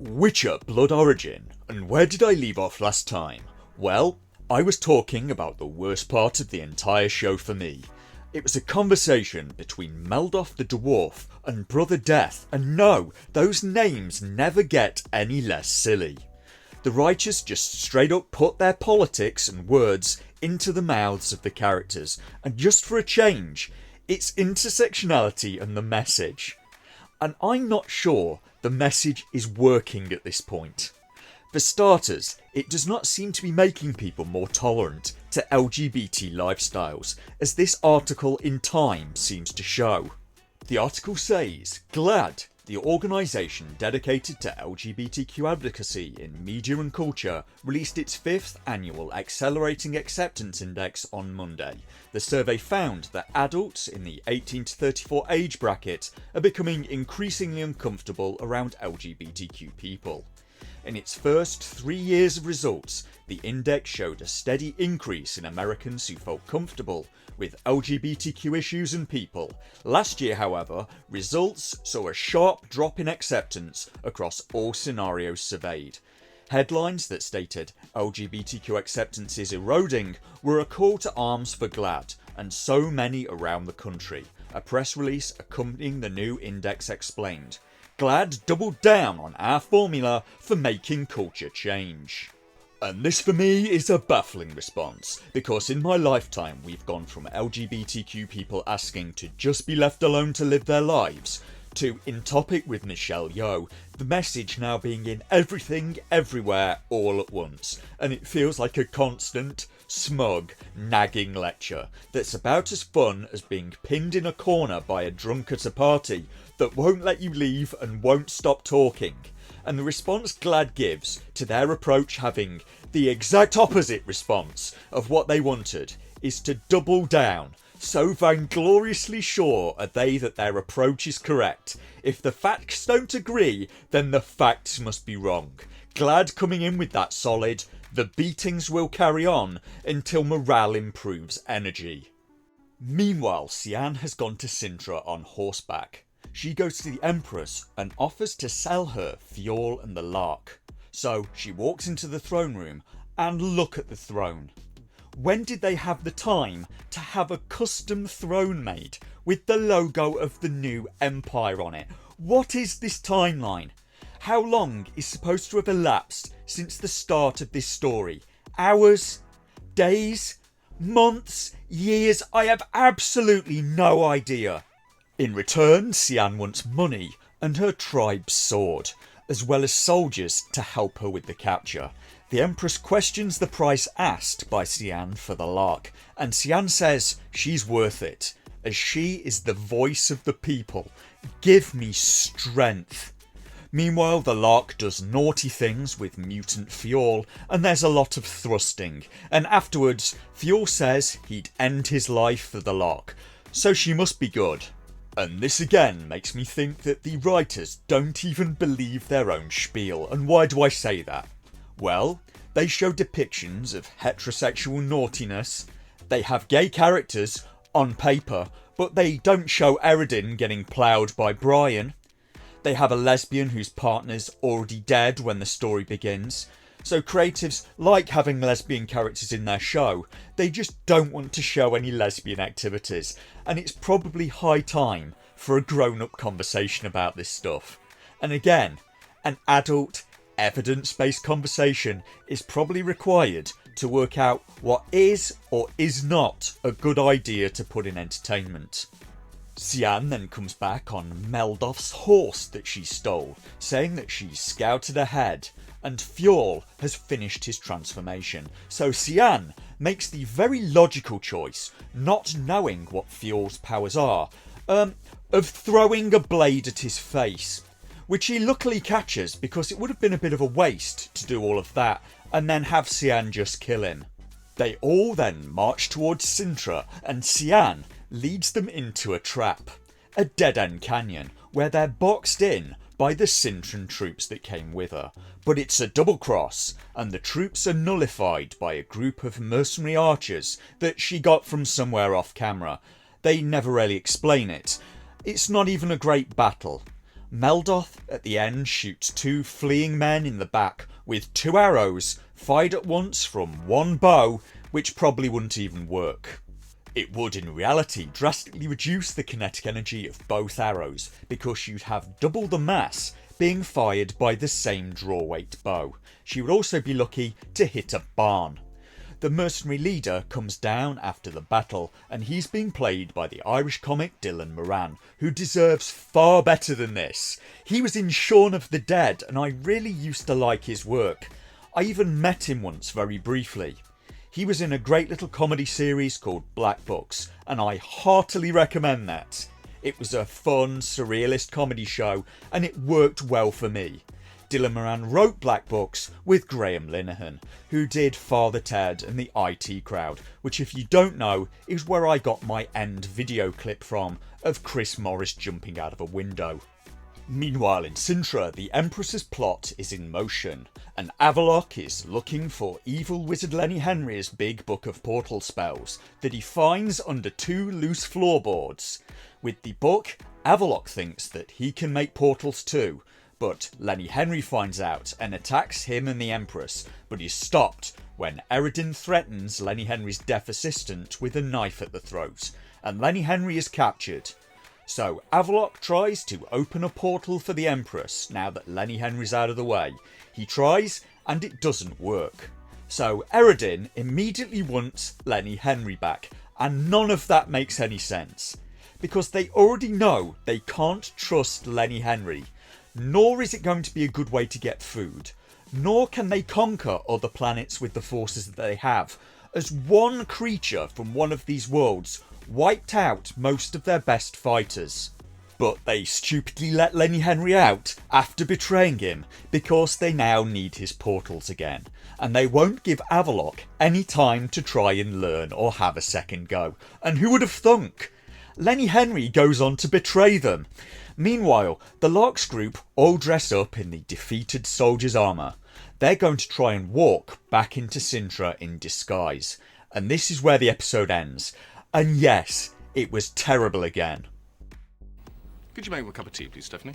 Witcher Blood Origin, and where did I leave off last time? Well, I was talking about the worst part of the entire show for me. It was a conversation between Meldoff the Dwarf and Brother Death, and no, those names never get any less silly. The writers just straight up put their politics and words into the mouths of the characters, and just for a change, it's intersectionality and the message. And I'm not sure the message is working at this point. For starters, it does not seem to be making people more tolerant to LGBT lifestyles, as this article in Time seems to show. The article says, GLAAD, the organisation dedicated to LGBTQ advocacy in media and culture, released its 5th annual Accelerating Acceptance Index on Monday. The survey found that adults in the 18 to 34 age bracket are becoming increasingly uncomfortable around LGBTQ people. In its first 3 years of results, the index showed a steady increase in Americans who felt comfortable with LGBTQ issues and people. Last year, however, results saw a sharp drop in acceptance across all scenarios surveyed. Headlines that stated LGBTQ acceptance is eroding were a call to arms for GLAAD and so many around the country. A press release accompanying the new index explained, GLAAD doubled down on our formula for making culture change. And this for me is a baffling response, because in my lifetime we've gone from LGBTQ people asking to just be left alone to live their lives, to In Topic with Michelle Yeoh, the message now being in everything, everywhere, all at once, and it feels like a constant, smug, nagging lecture that's about as fun as being pinned in a corner by a drunk at a party that won't let you leave and won't stop talking. And the response GLAAD gives to their approach having the exact opposite response of what they wanted is to double down. So vaingloriously sure are they that their approach is correct. If the facts don't agree, then the facts must be wrong. GLAAD coming in with that solid, the beatings will carry on until morale improves energy. Meanwhile, Sian has gone to Sintra on horseback. She goes to the Empress and offers to sell her Fionn and the Lark. So she walks into the throne room and look at the throne. When did they have the time to have a custom throne made with the logo of the new empire on it? What is this timeline? How long is supposed to have elapsed since the start of this story? Hours? Days? Months? Years? I have absolutely no idea. In return, Sian wants money and her tribe's sword, as well as soldiers to help her with the capture. The Empress questions the price asked by Sian for the Lark, and Sian says she's worth it, as she is the voice of the people. Give me strength. Meanwhile, the Lark does naughty things with mutant Fionn, and there's a lot of thrusting, and afterwards, Fionn says he'd end his life for the Lark, so she must be good. And this again makes me think that the writers don't even believe their own spiel. And why do I say that? Well, they show depictions of heterosexual naughtiness, they have gay characters on paper, but they don't show Eredin getting ploughed by Brian. They have a lesbian whose partner's already dead when the story begins. So creatives like having lesbian characters in their show, they just don't want to show any lesbian activities, and it's probably high time for a grown-up conversation about this stuff. And again, an adult, evidence-based conversation is probably required to work out what is or is not a good idea to put in entertainment. Sian then comes back on Meldoff's horse that she stole, saying that she's scouted ahead, and Fionn has finished his transformation. So Sian makes the very logical choice, not knowing what Fionn's powers are, of throwing a blade at his face, which he luckily catches because it would have been a bit of a waste to do all of that and then have Sian just kill him. They all then march towards Sintra, and Sian leads them into a trap, a dead-end canyon where they're boxed in by the Sintran troops that came with her. But it's a double cross, and the troops are nullified by a group of mercenary archers that she got from somewhere off camera. They never really explain it. It's not even a great battle. Meldoth at the end shoots 2 fleeing men in the back with 2 arrows fired at once from 1 bow, which probably wouldn't even work. It would in reality drastically reduce the kinetic energy of both arrows because you'd have double the mass being fired by the same draw weight bow. She would also be lucky to hit a barn. The mercenary leader comes down after the battle, and he's being played by the Irish comic Dylan Moran, who deserves far better than this. He was in Shaun of the Dead, and I really used to like his work. I even met him once very briefly. He was in a great little comedy series called Black Books, and I heartily recommend that. It was a fun, surrealist comedy show, and it worked well for me. Dylan Moran wrote Black Books with Graham Linehan, who did Father Ted and the IT Crowd, which if you don't know is where I got my end video clip from of Chris Morris jumping out of a window. Meanwhile in Sintra, the Empress's plot is in motion, and Avallac'h is looking for evil wizard Lenny Henry's big book of portal spells that he finds under 2 loose floorboards. With the book, Avallac'h thinks that he can make portals too, but Lenny Henry finds out and attacks him and the Empress, but is stopped when Eredin threatens Lenny Henry's deaf assistant with a knife at the throat, and Lenny Henry is captured. So Avallac'h tries to open a portal for the Empress now that Lenny Henry's out of the way. He tries and it doesn't work. So Eredin immediately wants Lenny Henry back, and none of that makes any sense. Because they already know they can't trust Lenny Henry. Nor is it going to be a good way to get food, nor can they conquer other planets with the forces that they have, as one creature from one of these worlds wiped out most of their best fighters. But they stupidly let Lenny Henry out after betraying him because they now need his portals again, and they won't give Avallac'h any time to try and learn or have a second go. And who would have thunk? Lenny Henry goes on to betray them. Meanwhile, the Larks group all dress up in the defeated soldiers' armour. They're going to try and walk back into Sintra in disguise. And this is where the episode ends. And yes, it was terrible again. Could you make me a cup of tea, please, Stephanie?